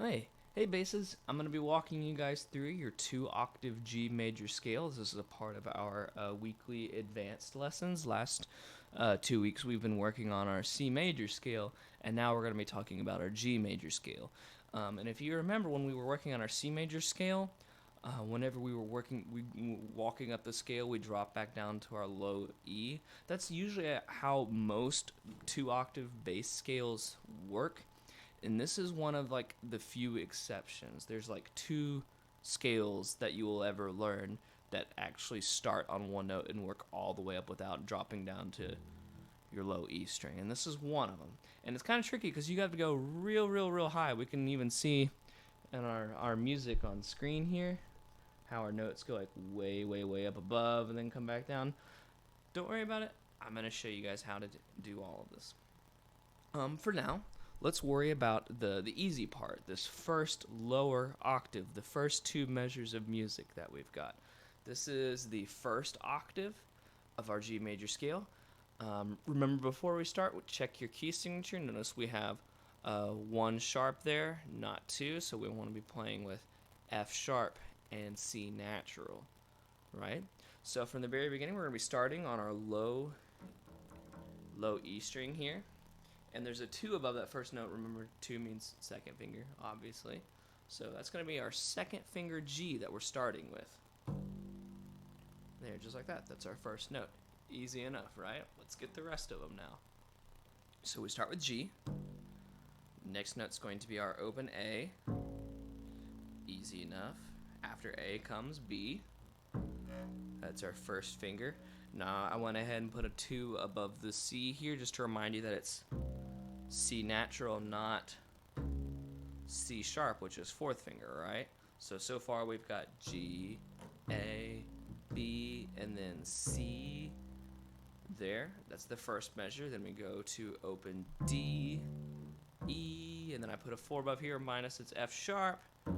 Hey basses. I'm going to be walking you guys through your 2 octave G major scale. This is a part of our weekly advanced lessons. Last 2 weeks we've been working on our C major scale, and now we're going to be talking about our G major scale. And if you remember when we were working on our C major scale, whenever we were walking up the scale, we drop back down to our low E. That's usually how most 2 octave bass scales work, and this is one of like the few exceptions. There's like 2 scales that you will ever learn that actually start on one note and work all the way up without dropping down to your low E string, and this is one of them. And it's kind of tricky because you have to go real high. We can even see in our music on screen here how our notes go like way up above and then come back down. Don't worry about it. I'm going to show you guys how to do all of this. For now, let's worry about the easy part, this first lower octave, the first 2 measures of music that we've got. This is the first octave of our G major scale. Remember, before we start, check your key signature. Notice we have 1 sharp there, not 2, so we want to be playing with F sharp and C natural, right? So from the very beginning, we're going to be starting on our low E string here. And there's a 2 above that first note. Remember, 2 means second finger, obviously. So that's going to be our second finger G that we're starting with. There, just like that. That's our first note. Easy enough, right? Let's get the rest of them now. So we start with G. Next note's going to be our open A. Easy enough. After A comes B. That's our first finger. Now I went ahead and put a 2 above the C here just to remind you that it's C natural, not C sharp, which is 4th finger, right? So far we've got G, A, B, and then C there. That's the first measure. Then we go to open D, E, and then I put a 4 above here, minus it's F sharp, and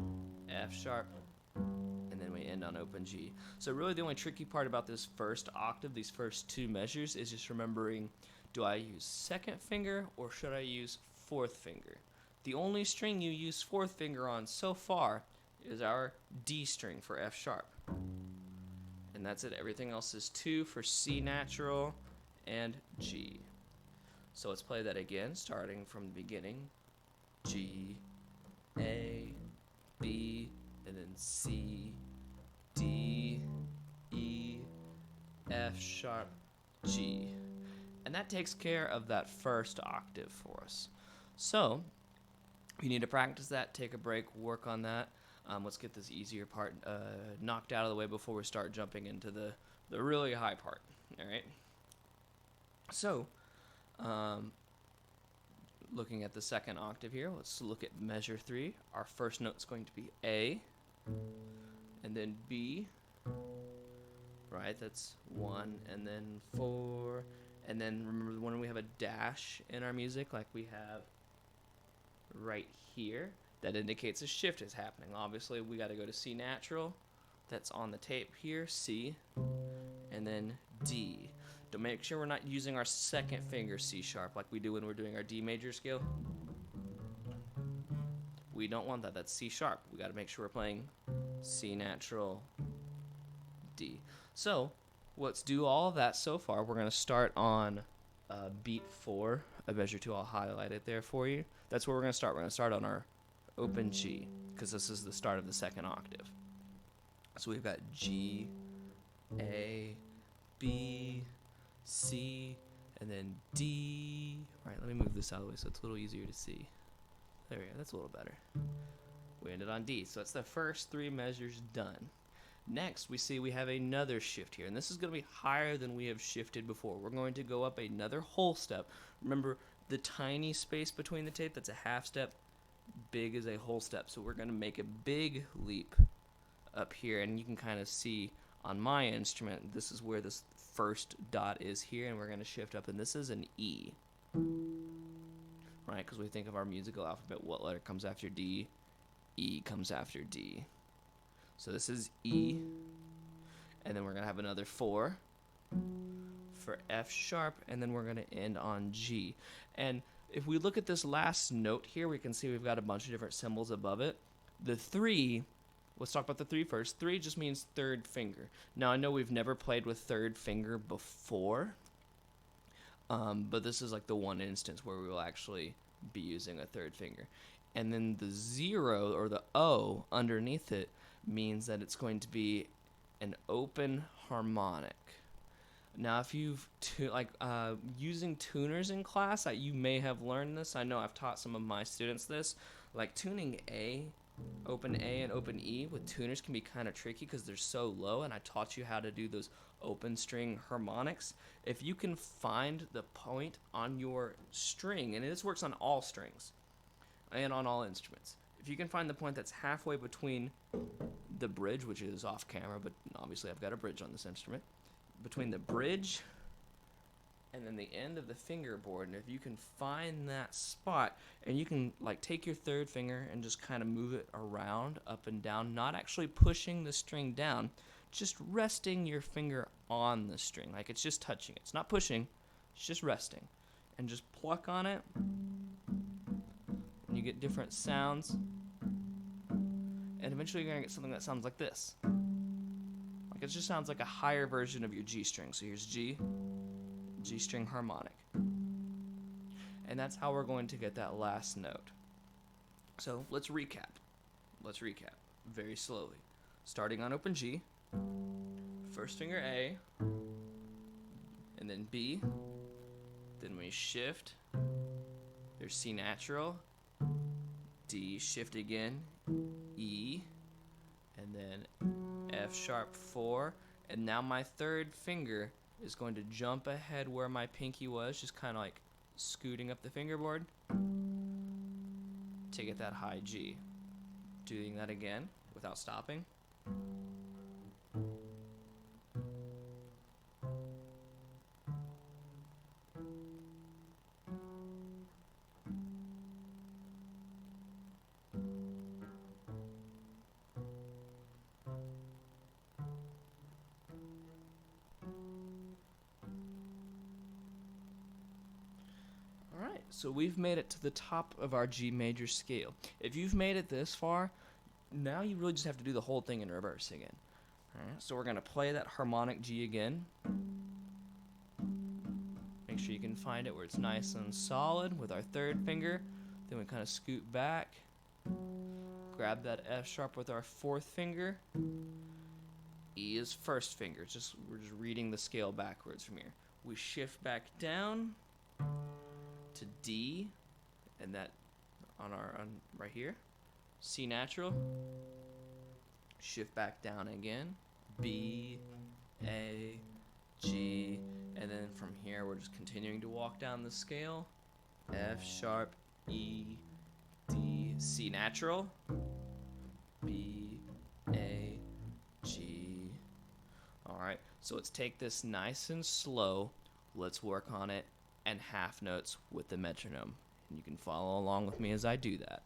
then we end on open G. So really the only tricky part about this first octave, these first 2 measures, is just remembering, do I use second finger or should I use 4th finger? The only string you use 4th finger on so far is our D string for F sharp. And that's it. Everything else is 2 for C natural and G. So let's play that again, starting from the beginning. G, A, B, and then C, D, E, F sharp, G. And that takes care of that first octave for us. So, if you need to practice that, take a break, work on that. Let's get this easier part knocked out of the way before we start jumping into the really high part. All right? So, looking at the second octave here, let's look at measure 3. Our first note is going to be A, and then B, right? That's 1, and then 4, and then remember when we have a dash in our music, like we have right here, that indicates a shift is happening. Obviously, we got to go to C natural. That's on the tape here, C, and then D. To make sure we're not using our second finger C sharp like we do when we're doing our D major scale. We don't want that. That's C sharp. We got to make sure we're playing C natural, D. So let's do all of that so far. We're going to start on beat 4 of measure 2. I'll highlight it there for you. That's where we're going to start. We're going to start on our open G because this is the start of the second octave. So we've got G, A, B, C, and then D. All right, let me move this out of the way so it's a little easier to see. There we go. That's a little better. We ended on D. So that's the first 3 measures done. Next, we see we have another shift here, and this is going to be higher than we have shifted before. We're going to go up another whole step. Remember, the tiny space between the tape, that's a half step. Big is a whole step. So we're going to make a big leap up here, and you can kind of see on my instrument, this is where this first dot is here, and we're going to shift up, and this is an E, right? Because we think of our musical alphabet, what letter comes after D? E comes after D. So this is E, and then we're going to have another 4 for F sharp, and then we're going to end on G. And if we look at this last note here, we can see we've got a bunch of different symbols above it. The 3, let's talk about the 3 first. 3 just means third finger. Now, I know we've never played with third finger before, but this is like the one instance where we will actually be using a third finger. And then the 0 or the O underneath it means that it's going to be an open harmonic. Now, if you've using tuners in class, you may have learned this. I know I've taught some of my students this. Like tuning A, open A and open E with tuners can be kind of tricky because they're so low, and I taught you how to do those open string harmonics. If you can find the point on your string, and this works on all strings and on all instruments, if you can find the point that's halfway between the bridge, which is off camera, but obviously I've got a bridge on this instrument, between the bridge and then the end of the fingerboard, and if you can find that spot, and you can like take your third finger and just kind of move it around up and down, not actually pushing the string down, just resting your finger on the string, like it's just touching it. It's not pushing, it's just resting, and just pluck on it, and you get different sounds, and eventually you're gonna get something that sounds like this. It just sounds like a higher version of your G string. So here's G, G string harmonic. And that's how we're going to get that last note. So let's recap. Let's recap very slowly. Starting on open G, first finger A, and then B, then we shift, there's C natural, D, shift again, E, and then F sharp 4, and now my third finger is going to jump ahead where my pinky was, just kind of like scooting up the fingerboard to get that high G. Doing that again without stopping. Alright, so we've made it to the top of our G major scale. If you've made it this far, now you really just have to do the whole thing in reverse again. Alright, so we're going to play that harmonic G again. Make sure you can find it where it's nice and solid with our third finger. Then we kind of scoot back. Grab that F sharp with our fourth finger. E is first finger. We're just reading the scale backwards from here. We shift back down to D, and that on right here. C natural. Shift back down again. B, A, G, and then from here we're just continuing to walk down the scale. F sharp, E, D, C natural, B, A, G. Alright, so let's take this nice and slow. Let's work on it and half notes with the metronome. And you can follow along with me as I do that.